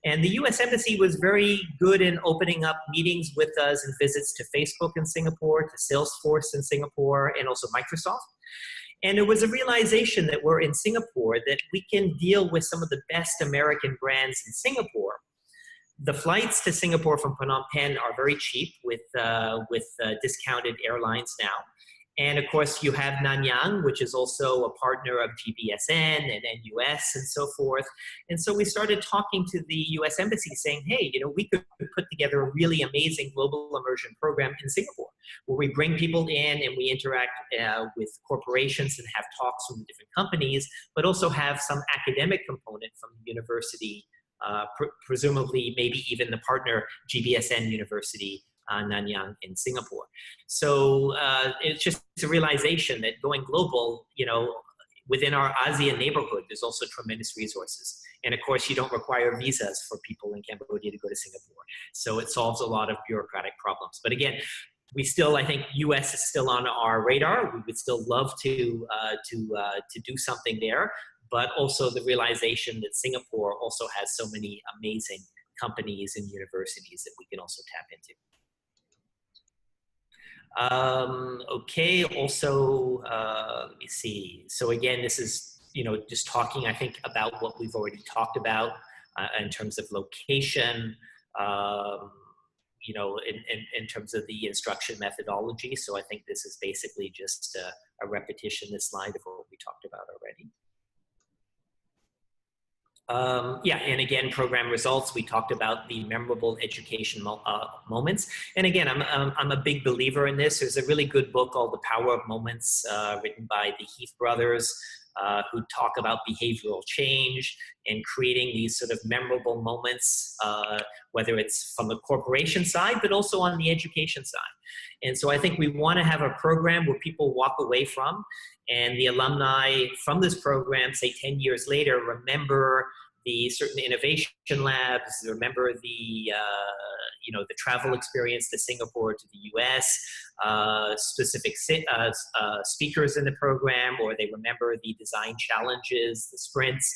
And the US Embassy was very good in opening up meetings with us and visits to Facebook in Singapore. Singapore, to Salesforce in Singapore, and also Microsoft. And it was a realization that we're in Singapore, that we can deal with some of the best American brands in Singapore. The flights to Singapore from Phnom Penh are very cheap with discounted airlines now. And of course, you have Nanyang, which is also a partner of GBSN and NUS and so forth. And so we started talking to the US Embassy saying, hey, you know, we could put together a really amazing global immersion program in Singapore, where we bring people in and we interact with corporations and have talks with different companies, but also have some academic component from the university, presumably maybe even the partner GBSN University, Nanyang in Singapore. So it's just a realization that going global, you know, within our ASEAN neighborhood, there's also tremendous resources. And of course, you don't require visas for people in Cambodia to go to Singapore. So it solves a lot of bureaucratic problems. But again, we still, I think US is still on our radar. We would still love to do something there, but also the realization that Singapore also has so many amazing companies and universities that we can also tap into. Okay, also, let me see. So again, this is, you know, just talking, I think, about what we've already talked about in terms of location, you know, in terms of the instruction methodology. So I think this is basically just a repetition, this slide, of what we talked about already. Yeah, and again, program results, we talked about the memorable education moments. And again, I'm a big believer in this. There's a really good book called The Power of Moments, written by the Heath brothers, who talk about behavioral change and creating these sort of memorable moments, whether it's from the corporation side, but also on the education side. And so I think we want to have a program where people walk away from, and the alumni from this program, say 10 years later, remember the certain innovation labs, remember the, you know, the travel experience to Singapore, to the US, specific speakers in the program, or they remember the design challenges, the sprints.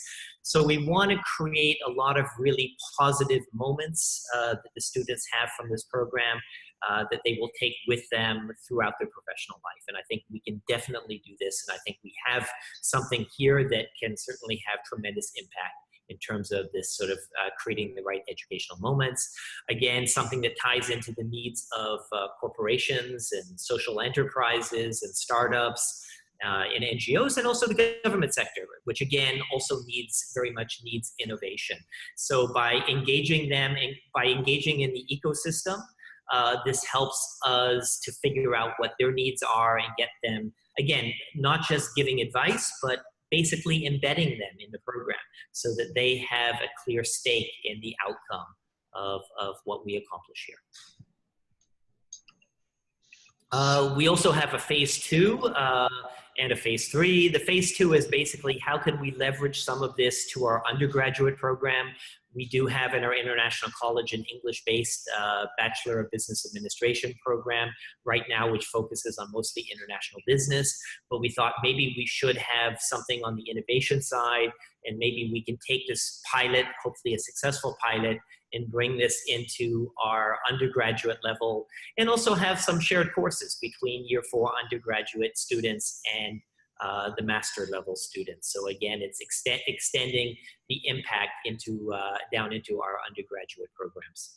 So we want to create a lot of really positive moments that the students have from this program, that they will take with them throughout their professional life. And I think we can definitely do this. And I think we have something here that can certainly have tremendous impact in terms of this sort of creating the right educational moments. Again, something that ties into the needs of corporations and social enterprises and startups and NGOs, and also the government sector, which again also very much needs innovation. So by engaging them and by engaging in the ecosystem, this helps us to figure out what their needs are and get them, again, not just giving advice, but basically embedding them in the program so that they have a clear stake in the outcome of what we accomplish here. We also have a phase 2 and a phase 3. The phase 2 is basically how can we leverage some of this to our undergraduate program. We do have in our International College an English-based Bachelor of Business Administration program right now, which focuses on mostly international business. But we thought maybe we should have something on the innovation side, and maybe we can take this pilot, hopefully a successful pilot, and bring this into our undergraduate level, and also have some shared courses between year 4 undergraduate students and the master level students. So again, it's extending the impact into down into our undergraduate programs.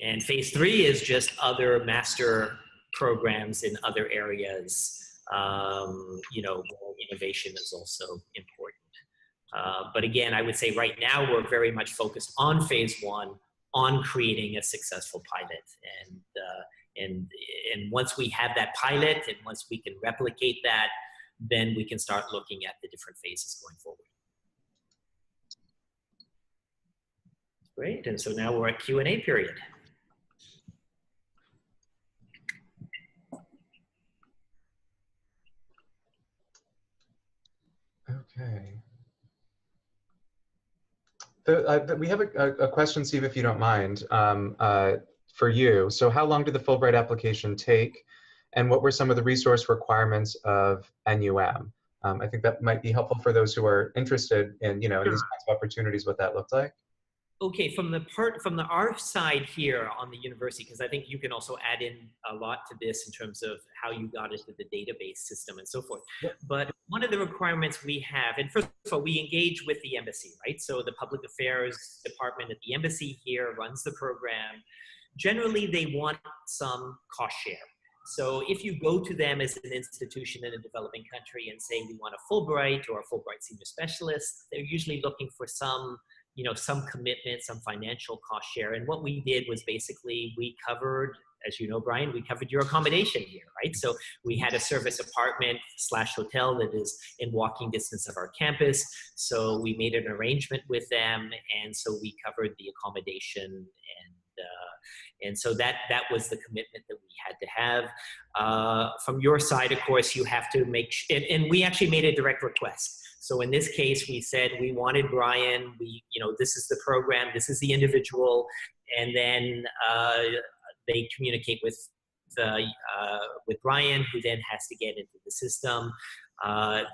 And phase 3 is just other master programs in other areas. You know, innovation is also important. But again, I would say right now we're very much focused on phase 1, on creating a successful pilot. And once we have that pilot, and once we can replicate that, then we can start looking at the different phases going forward. Great, and so now we're at Q&A period. Okay. We have a question, Steve, if you don't mind, for you. So how long did the Fulbright application take, and what were some of the resource requirements of NUM? I think that might be helpful for those who are interested in, you know, in these kinds of opportunities, what that looked like. Okay, from our side here on the university, because I think you can also add in a lot to this in terms of how you got into the database system and so forth. Yep. But one of the requirements we have, and first of all, we engage with the embassy, right? So the public affairs department at the embassy here runs the program. Generally, they want some cost share. So if you go to them as an institution in a developing country and say we want a Fulbright or a Fulbright Senior Specialist, they're usually looking for some commitment, some financial cost share. And what we did was basically we covered, as you know, Brian, we covered your accommodation here, right? So we had a service apartment / hotel that is in walking distance of our campus. So we made an arrangement with them. And so we covered the accommodation, and so that was the commitment that we had to have. From your side, of course, you have to make, and we actually made a direct request. So in this case, we said we wanted Bryan. This is the program, this is the individual, and then they communicate with Bryan, who then has to get into the system.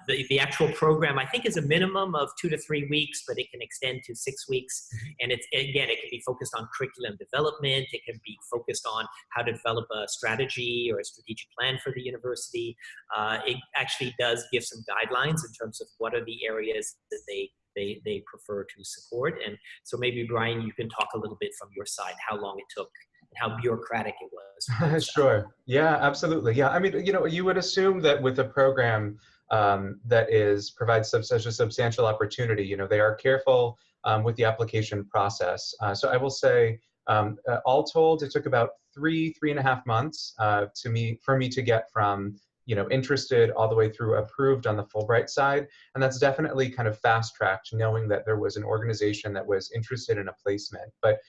The actual program, I think, is a minimum of 2 to 3 weeks, but it can extend to 6 weeks. And it can be focused on curriculum development. It can be focused on how to develop a strategy or a strategic plan for the university. It actually does give some guidelines in terms of what are the areas that they prefer to support. And so maybe, Bryan, you can talk a little bit from your side, how long it took, how bureaucratic it was. Sure. Yeah, absolutely. Yeah. I mean, you would assume that with a program that provides such a substantial opportunity, they are careful with the application process. So I will say, all told, it took about 3.5 months for me to get from interested all the way through approved on the Fulbright side. And that's definitely kind of fast-tracked, knowing that there was an organization that was interested in a placement. But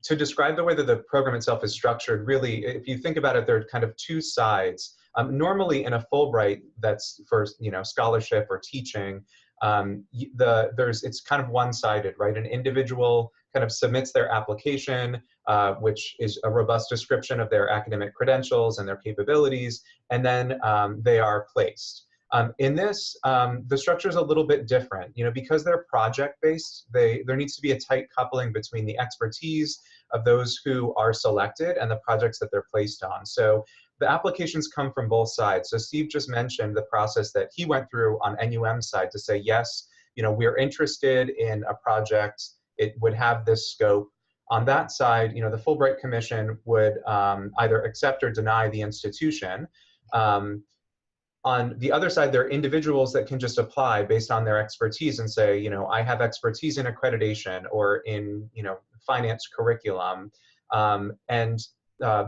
to describe the way that the program itself is structured, really, if you think about it, there are kind of two sides. Normally in a Fulbright that's for scholarship or teaching, it's kind of one-sided, right? An individual kind of submits their application, which is a robust description of their academic credentials and their capabilities, and then they are placed. In this, the structure is a little bit different. Because they're project-based, there needs to be a tight coupling between the expertise of those who are selected and the projects that they're placed on. So the applications come from both sides. So Steve just mentioned the process that he went through on NUM's side to say, yes, we're interested in a project. It would have this scope. On that side, the Fulbright Commission would either accept or deny the institution. On the other side, there are individuals that can just apply based on their expertise and say, I have expertise in accreditation or in, finance curriculum. And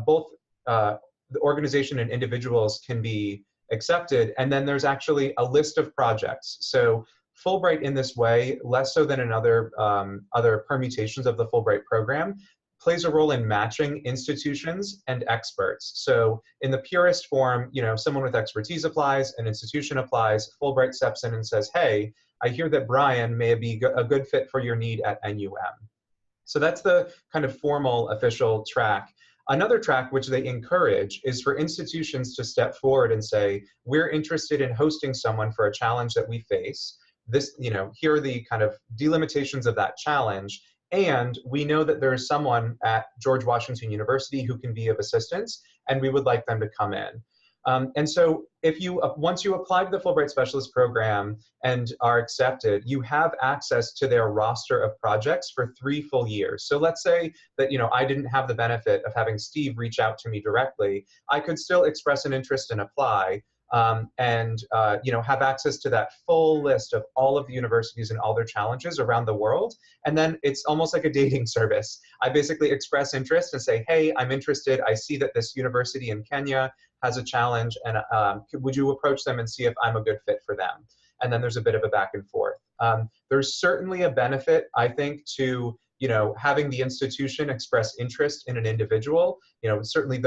both the organization and individuals can be accepted. And then there's actually a list of projects. So Fulbright in this way, less so than in other permutations of the Fulbright program, plays a role in matching institutions and experts. So in the purest form, someone with expertise applies, an institution applies, Fulbright steps in and says, hey, I hear that Bryan may be a good fit for your need at NUM. So that's the kind of formal official track. Another track which they encourage is for institutions to step forward and say, we're interested in hosting someone for a challenge that we face. This, here are the kind of delimitations of that challenge. And we know that there is someone at George Washington University who can be of assistance, and we would like them to come in. And so once you apply to the Fulbright Specialist Program and are accepted, you have access to their roster of projects for 3 full years. So let's say that, I didn't have the benefit of having Steve reach out to me directly. I could still express an interest and apply. And have access to that full list of all of the universities and all their challenges around the world. And then it's almost like a dating service. I basically express interest and say, hey, I'm interested. I see that this university in Kenya has a challenge, and would you approach them and see if I'm a good fit for them? And then there's a bit of a back and forth. There's certainly a benefit, I think, to having the institution express interest in an individual. Certainly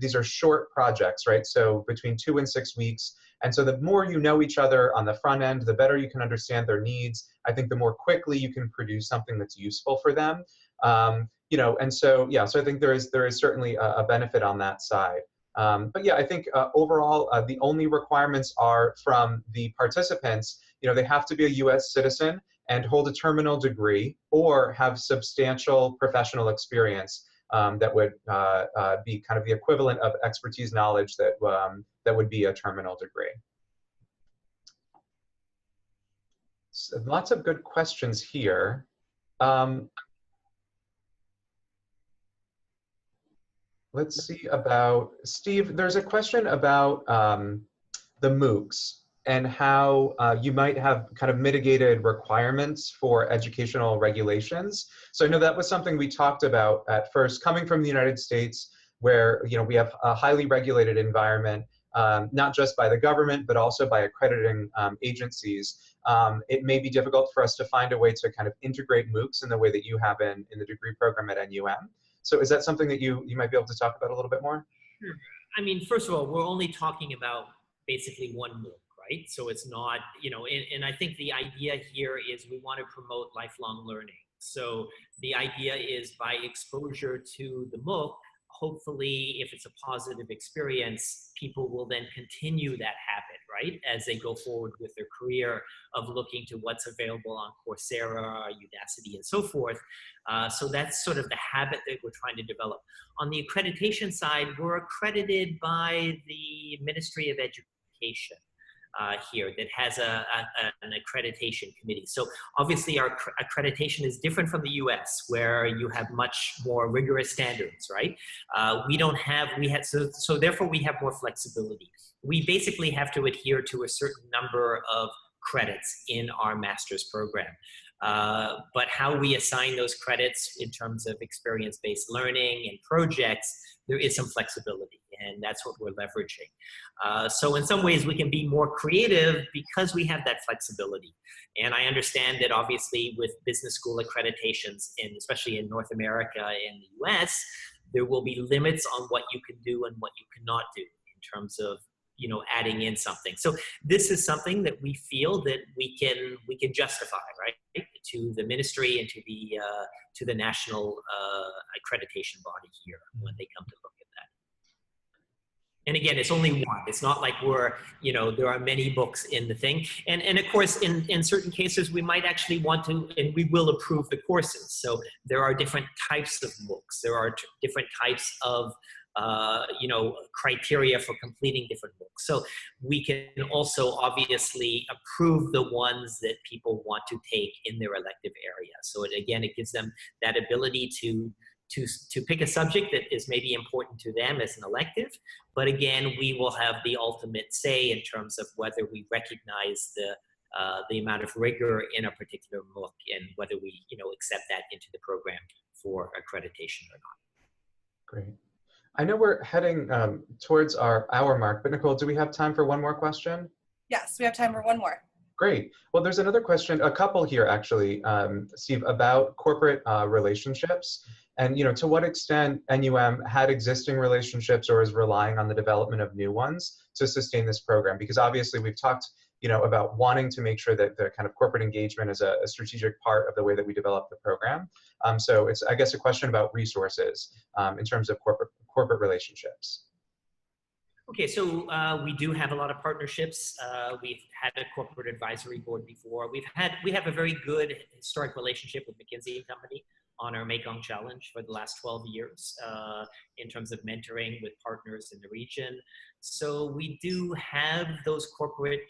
these are short projects, right? So between 2 and 6 weeks. And so the more you know each other on the front end, the better you can understand their needs. I think the more quickly you can produce something that's useful for them. And so, yeah, so I think there is certainly a benefit on that side. But yeah, I think overall, the only requirements are from the participants, they have to be a US citizen and hold a terminal degree or have substantial professional experience that would be kind of the equivalent of expertise knowledge that, that would be a terminal degree. So lots of good questions here. Let's see about, Steve, there's a question about the MOOCs and how you might have kind of mitigated requirements for educational regulations. So I know that was something we talked about at first, coming from the United States, where we have a highly regulated environment, not just by the government, but also by accrediting agencies. It may be difficult for us to find a way to kind of integrate MOOCs in the way that you have in the degree program at NUM. So is that something that you might be able to talk about a little bit more? Sure. I mean, first of all, we're only talking about basically one MOOC, right? So it's not, and I think the idea here is we want to promote lifelong learning. So the idea is by exposure to the MOOC, hopefully, if it's a positive experience, people will then continue that habit, right? As they go forward with their career of looking to what's available on Coursera, Udacity, and so forth. So that's sort of the habit that we're trying to develop. On the accreditation side, we're accredited by the Ministry of Education here that has an accreditation committee. So obviously our accreditation is different from the US, where you have much more rigorous standards, right? So therefore we have more flexibility. We basically have to adhere to a certain number of credits in our master's program. But how we assign those credits in terms of experience-based learning and projects, there is some flexibility, and that's what we're leveraging. So in some ways we can be more creative because we have that flexibility. And I understand that obviously with business school accreditations, and especially in North America and the US, there will be limits on what you can do and what you cannot do in terms of adding in something. So this is something that we feel that we can justify, right, to the ministry and to the national accreditation body here when they come to look at that. And again, it's only one. It's not like there are many books in the thing. And of course, in certain cases, we might actually want to, and we will approve the courses. So there are different types of books. There are different types of criteria for completing different books. So we can also obviously approve the ones that people want to take in their elective area. So it gives them that ability to pick a subject that is maybe important to them as an elective. But again, we will have the ultimate say in terms of whether we recognize the amount of rigor in a particular MOOC and whether we accept that into the program for accreditation or not. Great. I know we're heading towards our hour mark, but Nicole, do we have time for one more question? Yes, we have time for one more. Great. Well, there's another question, a couple here actually, Steve, about corporate relationships. And to what extent NUM had existing relationships or is relying on the development of new ones to sustain this program? Because obviously we've talked about wanting to make sure that the kind of corporate engagement is a strategic part of the way that we develop the program. So it's, I guess, a question about resources in terms of corporate relationships. Okay, so we do have a lot of partnerships. We've had a corporate advisory board before. We have a very good historic relationship with McKinsey & Company on our Mekong Challenge for the last 12 years in terms of mentoring with partners in the region. So we do have those corporate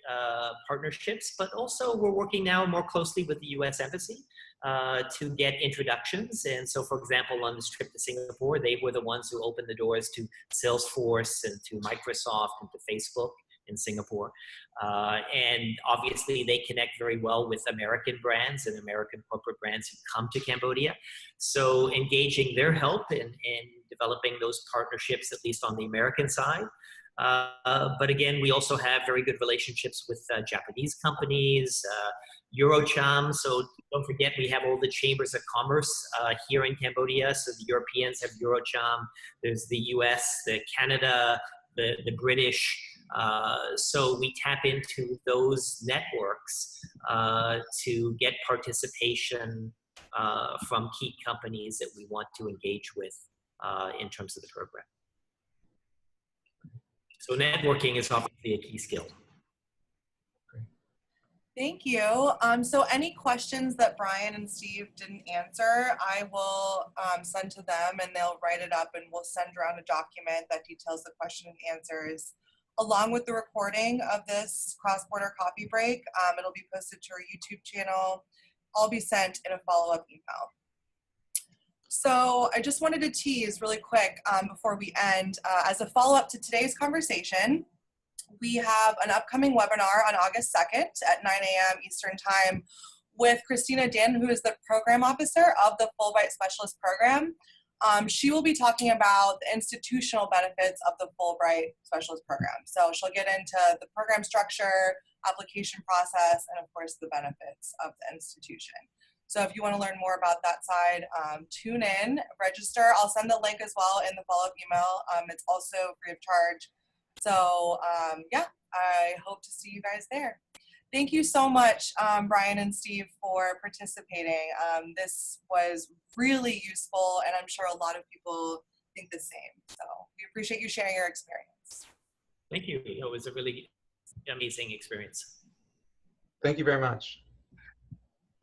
partnerships, but also we're working now more closely with the US Embassy to get introductions. And so, for example, on this trip to Singapore, they were the ones who opened the doors to Salesforce and to Microsoft and to Facebook in Singapore. And obviously they connect very well with American brands and American corporate brands who come to Cambodia. So engaging their help in developing those partnerships, at least on the American side. But again, we also have very good relationships with Japanese companies, Eurocham. So don't forget, we have all the chambers of commerce here in Cambodia. So the Europeans have Eurocham, there's the US, the Canada, the British. So we tap into those networks to get participation from key companies that we want to engage with in terms of the program. So networking is obviously a key skill. Thank you. So any questions that Bryan and Steve didn't answer, I will send to them and they'll write it up and we'll send around a document that details the question and answers. Along with the recording of this cross-border coffee break, it'll be posted to our YouTube channel. I'll be sent in a follow-up email. So I just wanted to tease really quick before we end, as a follow-up to today's conversation, we have an upcoming webinar on August 2nd at 9 a.m. Eastern Time with Christina Dan, who is the program officer of the Fulbright Specialist Program. She will be talking about the institutional benefits of the Fulbright Specialist Program. So she'll get into the program structure, application process, and of course the benefits of the institution. So if you want to learn more about that side, tune in, register. I'll send the link as well in the follow-up email. It's also free of charge. So yeah, I hope to see you guys there. Thank you so much, Bryan and Steve, for participating. This was really useful, and I'm sure a lot of people think the same. So we appreciate you sharing your experience. Thank you. It was a really amazing experience. Thank you very much.